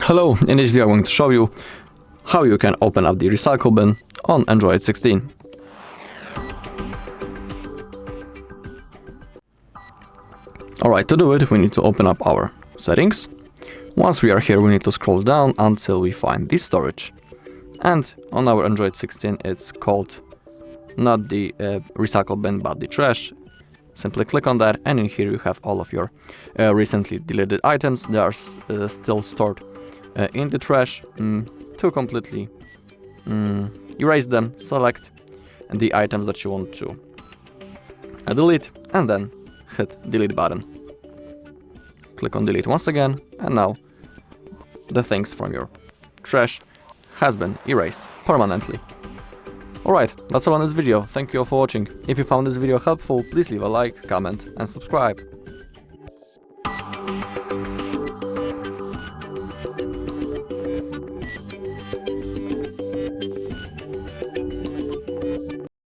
Hello, in this video I'm going to show you how you can open up the recycle bin on Android 16. Alright, to do it we need to open up our settings. Once we are here we need to scroll down until we find the storage. And on our Android 16 it's called not the recycle bin but the trash. Simply click on that and in here you have all of your recently deleted items. They are still stored in the trash. To completely erase them, select the items that you want to delete and then hit delete button. Click on delete once again and now the things from your trash has been erased permanently. Alright, that's all on this video. Thank you all for watching. If you found this video helpful, please leave a like, comment and subscribe.